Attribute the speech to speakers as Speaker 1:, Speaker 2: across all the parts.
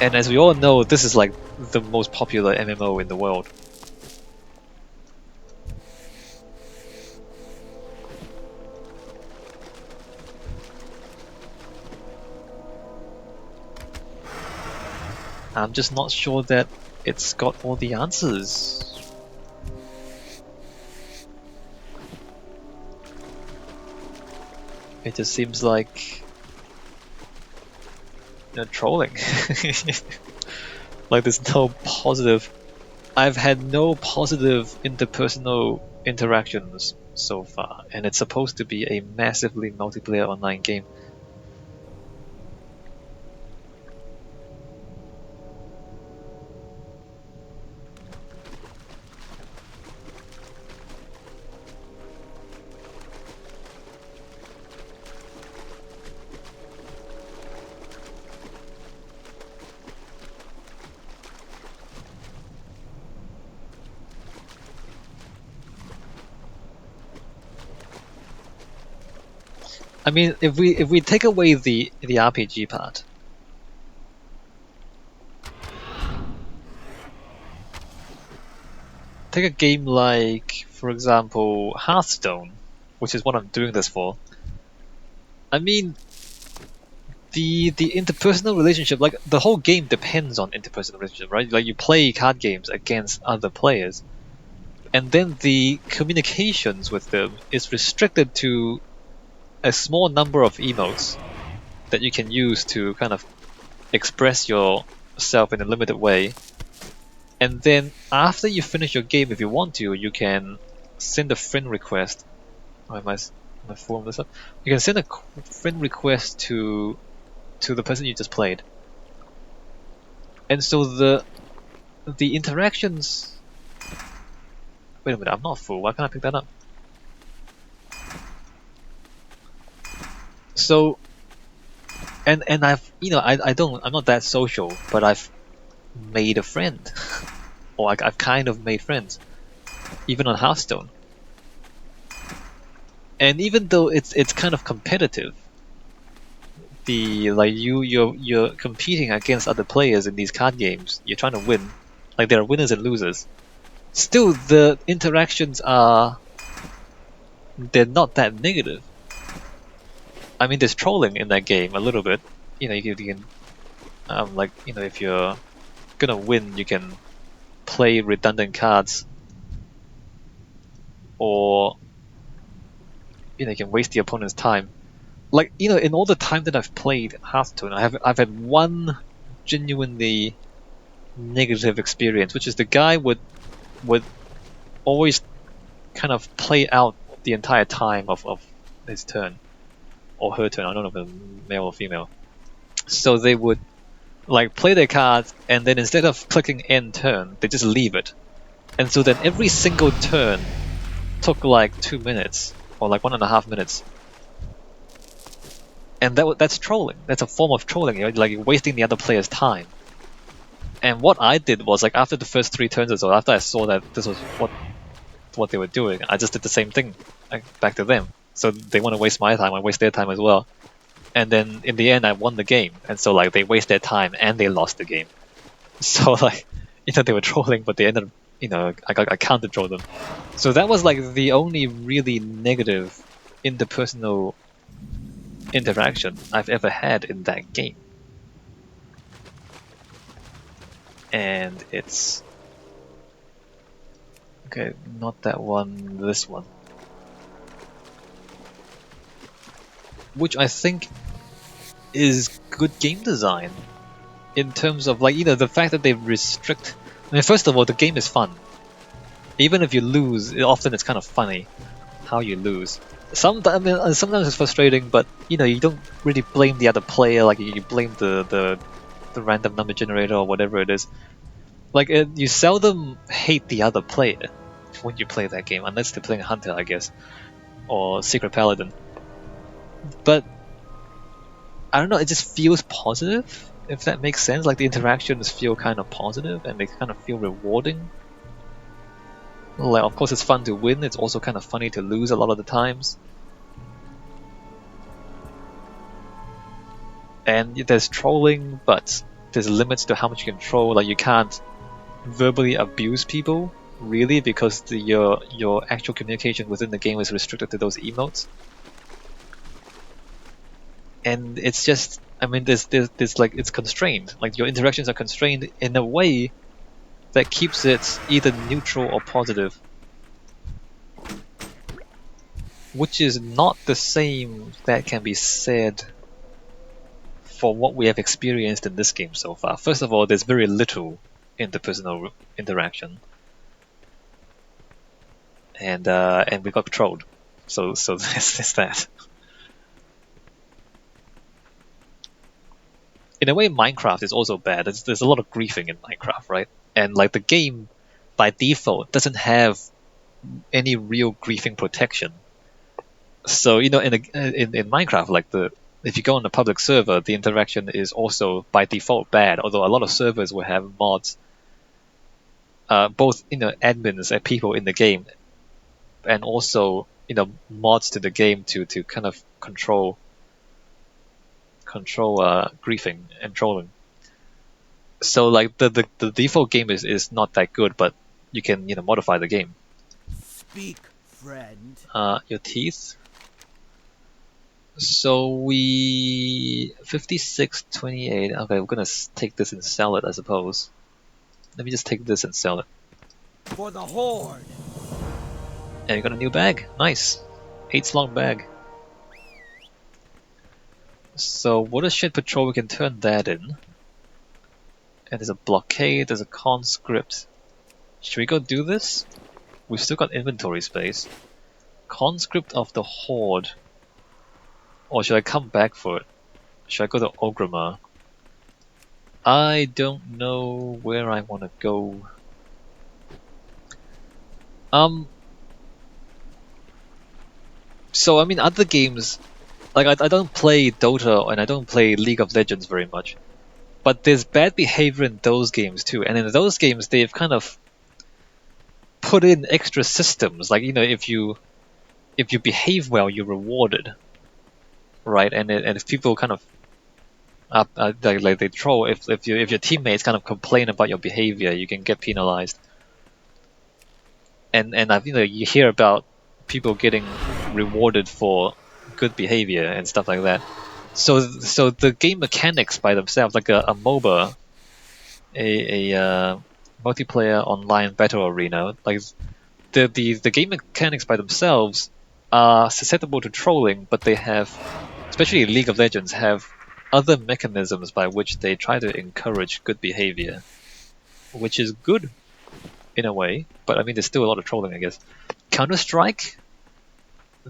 Speaker 1: And as we all know, this is like the most popular MMO in the world. I'm just not sure that it's got all the answers. It just seems like trolling. Like there's no positive. I've had no positive interpersonal interactions so far, and it's supposed to be a massively multiplayer online game. I mean, if we take away the RPG part, take a game like, for example, Hearthstone, which is what I'm doing this for. I mean, the interpersonal relationship, like the whole game depends on interpersonal relationship, right? Like you play card games against other players, and then the communications with them is restricted to a small number of emotes that you can use to kind of express yourself in a limited way. And then after you finish your game, if you want to, you can send a friend request. Oh, am I form this up? You can send a friend request to the person you just played. And so the interactions. Wait a minute, I'm not full. Why can't I pick that up? So, and I've I'm not that social, but I've made a friend, or like I've kind of made friends, even on Hearthstone. And even though it's kind of competitive, you're competing against other players in these card games. You're trying to win, like there are winners and losers. Still, the interactions they're not that negative. I mean, there's trolling in that game a little bit. You can if you're gonna win, you can play redundant cards, or you can waste the opponent's time. Like in all the time that I've played Hearthstone, I've had one genuinely negative experience, which is the guy would always kind of play out the entire time of his turn or her turn. I don't know if they're male or female. So they would like play their cards, and then instead of clicking end turn, they just leave it. And so then every single turn took like 2 minutes or like 1.5 minutes. And that's trolling. That's a form of trolling. Like you're wasting the other player's time. And what I did was, like, after the first 3 turns or so, after I saw that this was what they were doing, I just did the same thing back to them. So they want to waste my time, I waste their time as well. And then in the end, I won the game. And so like they waste their time and they lost the game. So like, they were trolling, but they ended up, I counter trolled them. So that was like the only really negative interpersonal interaction I've ever had in that game. And it's okay, not that one, this one, which I think is good game design in terms of like the fact that they restrict. I mean, first of all, the game is fun. Even if you lose, often it's kind of funny how you lose. Sometimes it's frustrating, but you don't really blame the other player. Like you blame the random number generator or whatever it is. Like you seldom hate the other player when you play that game, unless they're playing Hunter, I guess, or Secret Paladin. But I don't know, it just feels positive, if that makes sense. Like the interactions feel kind of positive and they kind of feel rewarding. Like, of course, it's fun to win. It's also kind of funny to lose a lot of the times. And there's trolling, but there's limits to how much you control. Like you can't verbally abuse people really because your actual communication within the game is restricted to those emotes. And it's just, I mean, there's like it's constrained. Like your interactions are constrained in a way that keeps it either neutral or positive, which is not the same that can be said for what we have experienced in this game so far. First of all, there's very little interpersonal interaction, and we got trolled. So there's that. In a way, Minecraft is also bad. There's a lot of griefing in Minecraft, right? And like the game, by default, doesn't have any real griefing protection. So in Minecraft, like if you go on a public server, the interaction is also by default bad. Although a lot of servers will have mods, both admins and people in the game, and also mods to the game to kind of control griefing and trolling. So like the default game is not that good, but you can modify the game.
Speaker 2: Speak, friend.
Speaker 1: Your teeth. So we 56.28. Okay, we're gonna take this and sell it, I suppose. Let me just take this and sell it.
Speaker 2: For the horde.
Speaker 1: And you got a new bag. Nice, 8-slot bag. So watershed patrol, we can turn that in. And there's a blockade. There's a conscript. Should we go do this? We've still got inventory space. Conscript of the horde. Or should I come back for it? Should I go to Orgrimmar? I don't know where I want to go. So I mean, other games, like I don't play Dota and I don't play League of Legends very much, but there's bad behavior in those games too. And in those games, they've kind of put in extra systems. Like if you behave well, you're rewarded. Right, and if people kind of like they troll, if your teammates kind of complain about your behavior, you can get penalized. And I think you hear about people getting rewarded for good behavior and stuff like that. So the game mechanics by themselves, like a MOBA, a multiplayer online battle arena, like the game mechanics by themselves are susceptible to trolling, but they have, especially League of Legends, have other mechanisms by which they try to encourage good behavior, which is good in a way, but I mean there's still a lot of trolling, I guess. Counter-Strike,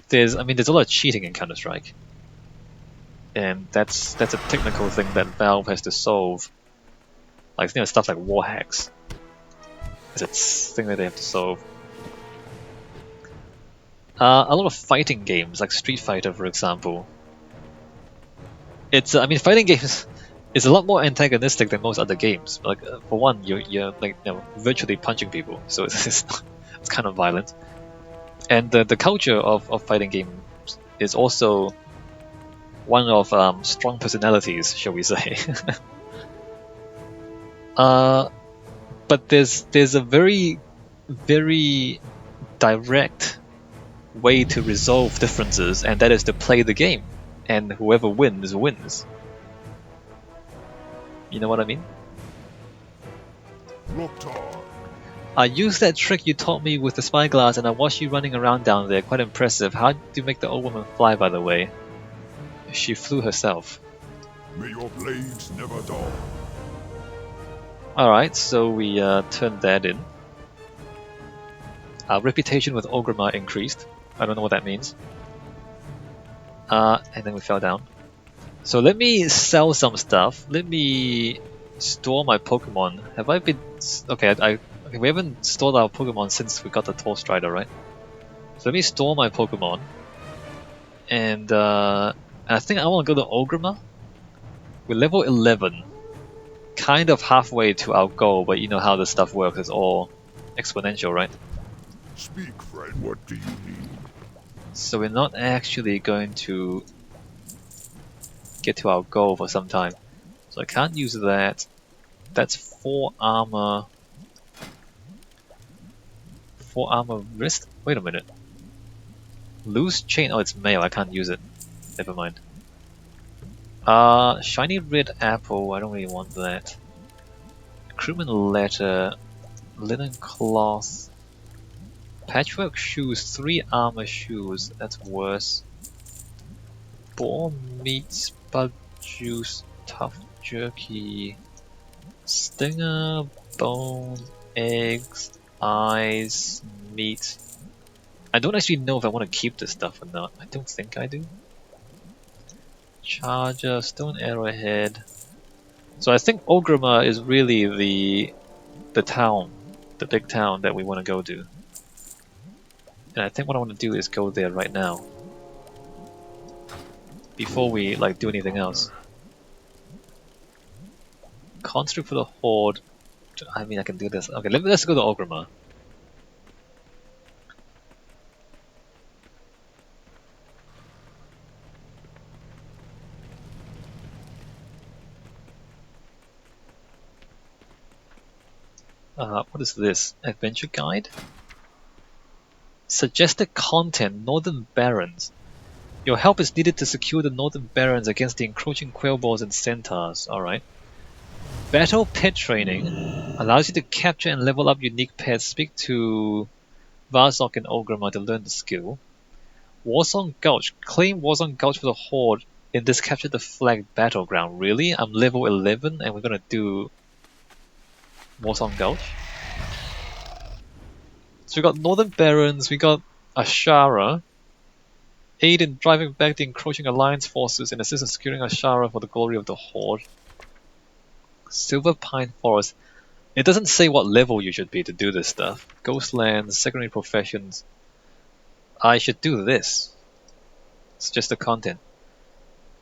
Speaker 1: there's a lot of cheating in Counter-Strike, and that's a technical thing that Valve has to solve. Like stuff like war hacks. It's a thing that they have to solve. A lot of fighting games, like Street Fighter, for example. It's fighting games is a lot more antagonistic than most other games. Like for one, you're like virtually punching people, so it's kind of violent. And the culture of fighting games is also one of strong personalities, shall we say? But there's a very direct way to resolve differences, and that is to play the game, and whoever wins wins. You know what I mean? I used that trick you taught me with the spyglass, and I watched you running around down there. Quite impressive. How did you make the old woman fly, by the way? She flew herself.
Speaker 3: May your blades never dull.
Speaker 1: Alright, so we turned that in. Our reputation with Orgrimmar increased. I don't know what that means. And then we fell down. So let me sell some stuff. Let me store my Pokemon. Have I been... Okay, we haven't stored our Pokemon since we got the Tall Strider, right? So let me store my Pokemon. And I think I want to go to Orgrimmar. We're level 11. Kind of halfway to our goal, but you know how this stuff works. It's all exponential, right?
Speaker 3: Speak, friend. What do you need?
Speaker 1: So we're not actually going to get to our goal for some time. So So I can't use that. That's 4 armor. 4 armor wrist? Wait a minute. Loose chain. Oh, it's mail. I can't use it. Never mind. Shiny red apple. I don't really want that. Crewman letter. Linen cloth. Patchwork shoes. 3 armor shoes. That's worse. Boar meat. Spud juice. Tough jerky. Stinger. Bone. Eggs. Eyes. Meat. I don't actually know if I want to keep this stuff or not. I don't think I do. Charger, stone arrowhead. So I think Orgrimmar is really the town, the big town that we want to go to. And I think what I want to do is go there right now. Before we like do anything else. Construct for the Horde. I mean I can do this. Okay, let's go to Orgrimmar. What is this? Adventure guide? Suggested content, Northern Barrens. Your help is needed to secure the Northern Barrens against the encroaching quailboars and centaurs. Alright. Battle pet training allows you to capture and level up unique pets. Speak to Varzok and Orgrimmar to learn the skill. Warsong Gulch. Claim Warsong Gulch for the Horde in this capture the flag battleground. Really? I'm level 11 and we're gonna do Warsong Gulch. So we got Northern Barrens, we got Ashara. Aid in driving back the encroaching Alliance forces and assist in securing Ashara for the glory of the Horde. Silver Pine Forest. It doesn't say what level you should be to do this stuff. Ghostlands, secondary professions. I should do this. It's just the content.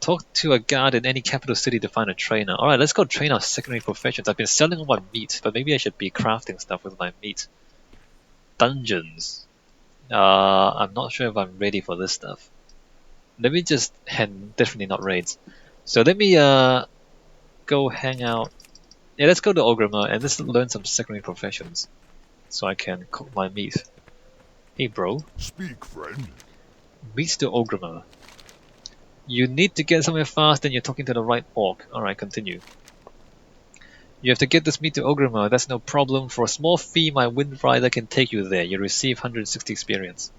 Speaker 1: Talk to a guard in any capital city to find a trainer. Alright, let's go train our secondary professions. I've been selling all my meat, but maybe I should be crafting stuff with my meat. Dungeons. I'm not sure if I'm ready for this stuff. Let me just definitely not raids. So let me go hang out. Yeah, let's go to Orgrimmar and let's learn some secondary professions. So I can cook my meat. Hey bro.
Speaker 3: Speak, friend.
Speaker 1: Meets to Orgrimmar. You need to get somewhere fast and you're talking to the right orc. Alright, continue. You have to get this meat to Orgrimmar, that's no problem. For a small fee, my Wind Rider can take you there. You receive 160 experience.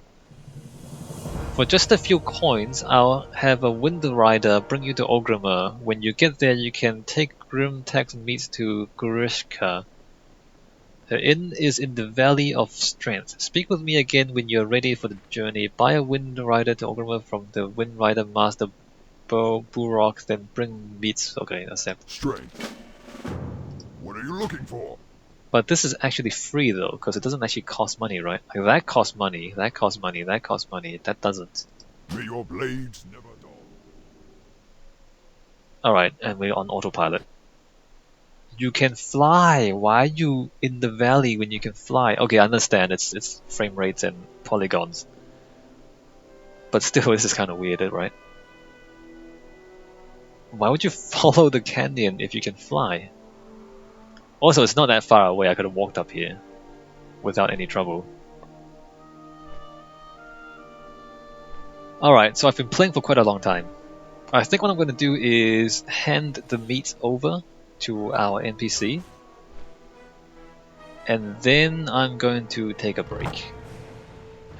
Speaker 1: For just a few coins, I'll have a Wind Rider bring you to Orgrimmar. When you get there, you can take Grimtag's meat to Gurishka. The inn is in the Valley of Strength. Speak with me again when you're ready for the journey. Buy a Wind Rider to Orgrimmar from the Wind Rider Master Burok, then bring meats. Okay, accept.
Speaker 3: Strength. What are you looking for?
Speaker 1: But this is actually free though, because it doesn't actually cost money, right? Like that costs money, that costs money, that costs money, that doesn't.
Speaker 3: May your blades never dull.
Speaker 1: Alright, and we're on autopilot. You can fly! Why are you in the valley when you can fly? Okay, I understand, it's frame rates and polygons. But still, this is kind of weird, right? Why would you follow the canyon if you can fly? Also, it's not that far away, I could have walked up here without any trouble. Alright, so I've been playing for quite a long time. I think what I'm going to do is hand the meat over to our NPC. And then I'm going to take a break.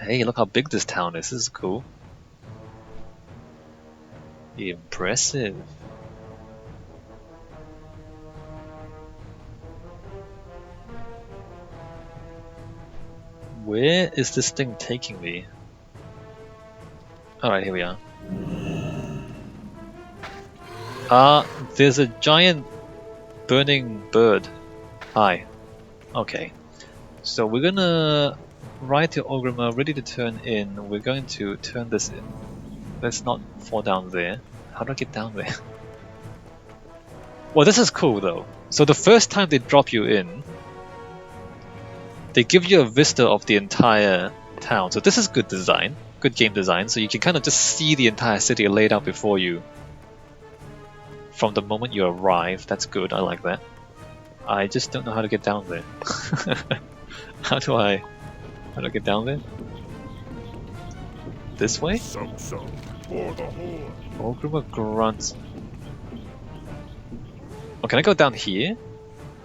Speaker 1: Hey, look how big this town is, this is cool. Impressive. Where is this thing taking me? Alright, here we are. There's a giant burning bird. Hi. Okay. So we're gonna ride to Orgrimmar, ready to turn in. We're going to turn this in. Let's not fall down there. How do I get down there? Well, this is cool though. So the first time they drop you in, they give you a vista of the entire town. So this is good design, good game design. So you can kind of just see the entire city laid out before you from the moment you arrive. That's good, I like that. I just don't know how to get down there. How do I get down there? This way?
Speaker 3: Some for the horde.
Speaker 1: Orgrimmar grunts. Oh, can I go down here?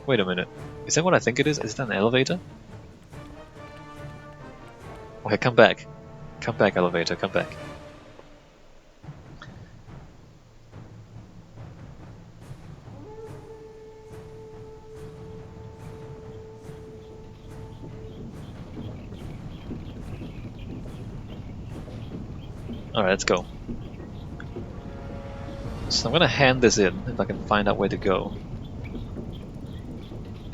Speaker 1: Wait a minute. Is that what I think it is? Is that an elevator? Okay, come back. Come back, elevator, come back. Alright, let's go. So I'm gonna hand this in if I can find out where to go.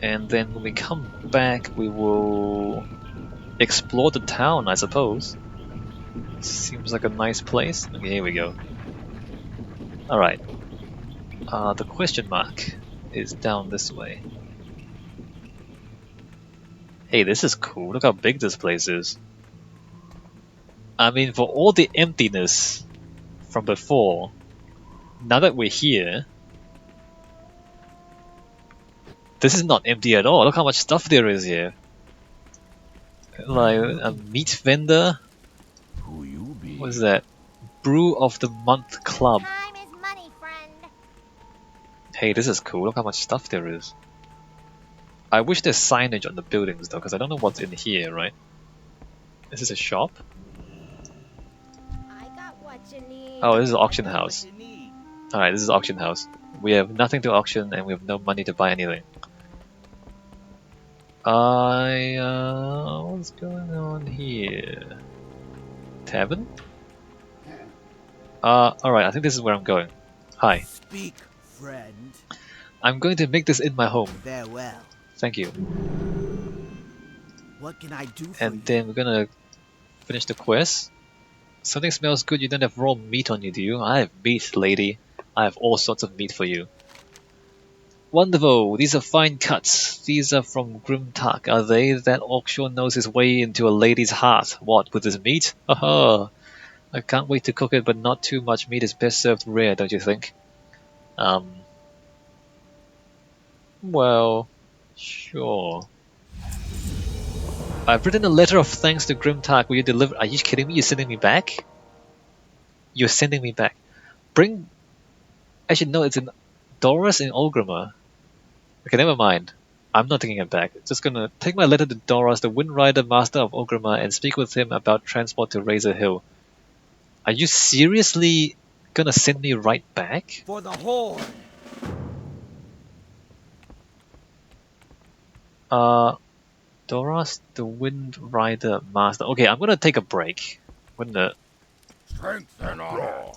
Speaker 1: And then when we come back, we will explore the town, I suppose. Seems like a nice place. Okay, here we go. Alright. The question mark is down this way. Hey, this is cool. Look how big this place is. I mean, for all the emptiness from before, now that we're here, this is not empty at all. Look how much stuff there is here. Like a meat vendor.
Speaker 2: Who you be?
Speaker 1: What is that? Brew of the Month Club.
Speaker 4: Time is money, friend.
Speaker 1: Hey, this is cool. Look how much stuff there is. I wish there's signage on the buildings though, because I don't know what's in here, right? Is this a shop?
Speaker 4: I got what you need.
Speaker 1: Oh, this is an auction house.
Speaker 2: What you need.
Speaker 1: Alright, this is auction house. We have nothing to auction and we have no money to buy anything. What's going on here? Tavern? Alright, I think this is where I'm going. Hi.
Speaker 2: Speak, friend.
Speaker 1: I'm going to make this in my home.
Speaker 2: Farewell.
Speaker 1: Thank you.
Speaker 2: What can I do for
Speaker 1: And
Speaker 2: you?
Speaker 1: then we're gonna finish the quest. Something smells good. You don't have raw meat on you, do you? I have meat, lady. I have all sorts of meat for you. Wonderful. These are fine cuts. These are from Grimtark, are they? That Orkshaw knows his way into a lady's heart. What, with his meat? Haha. I can't wait to cook it, but not too much meat is best served rare, don't you think? Well, sure. I've written a letter of thanks to Grimtark. Will you deliver? Are you kidding me? You're sending me back? You're sending me back. Bring... Actually, no, it's in Doris in Orgrimmar. Okay, never mind. I'm not taking it back. Just gonna take my letter to Doros, the Windrider Master of Orgrimmar, and speak with him about transport to Razor Hill. Are you seriously gonna send me right back?
Speaker 2: For the horde.
Speaker 1: Doros, the Windrider Master. Okay, I'm gonna take a break. I'm gonna
Speaker 3: Strength and honor.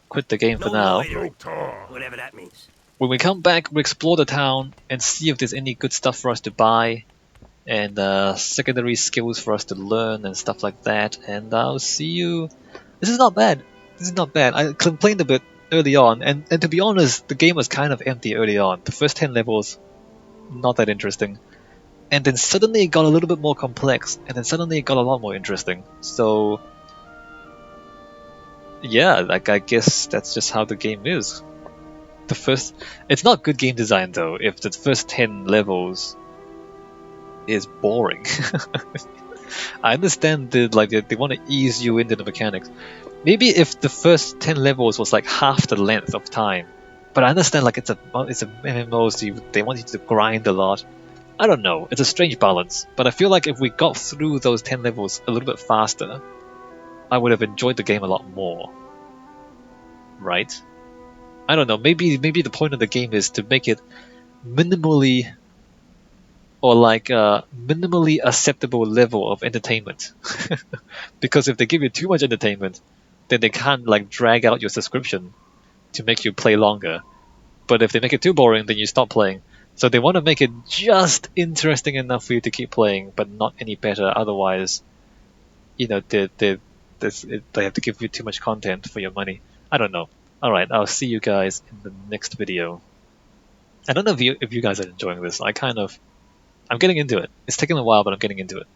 Speaker 1: quit the game for
Speaker 5: No
Speaker 1: now.
Speaker 5: loiter, whatever that means.
Speaker 1: When we come back, we explore the town and see if there's any good stuff for us to buy and secondary skills for us to learn and stuff like that. And I'll see you. This is not bad. This is not bad. I complained a bit early on, and to be honest, the game was kind of empty early on. The first 10 levels, not that interesting. And then suddenly it got a little bit more complex, and then suddenly it got a lot more interesting. So, yeah, like I guess that's just how the game is. It's not good game design though if the first 10 levels is boring. I understand that they want to ease you into the mechanics. Maybe if the first 10 levels was like half the length of time, but I understand like it's a MMO, so they want you to grind a lot. I don't know, it's a strange balance, but I feel like if we got through those 10 levels a little bit faster, I would have enjoyed the game a lot more. Right? I don't know, maybe the point of the game is to make it minimally or like a minimally acceptable level of entertainment. Because if they give you too much entertainment, then they can't like drag out your subscription to make you play longer. But if they make it too boring, then you stop playing. So they want to make it just interesting enough for you to keep playing, but not any better. Otherwise, you know, they have to give you too much content for your money. I don't know. Alright, I'll see you guys in the next video. I don't know if you guys are enjoying this. I'm getting into it. It's taken a while, but I'm getting into it.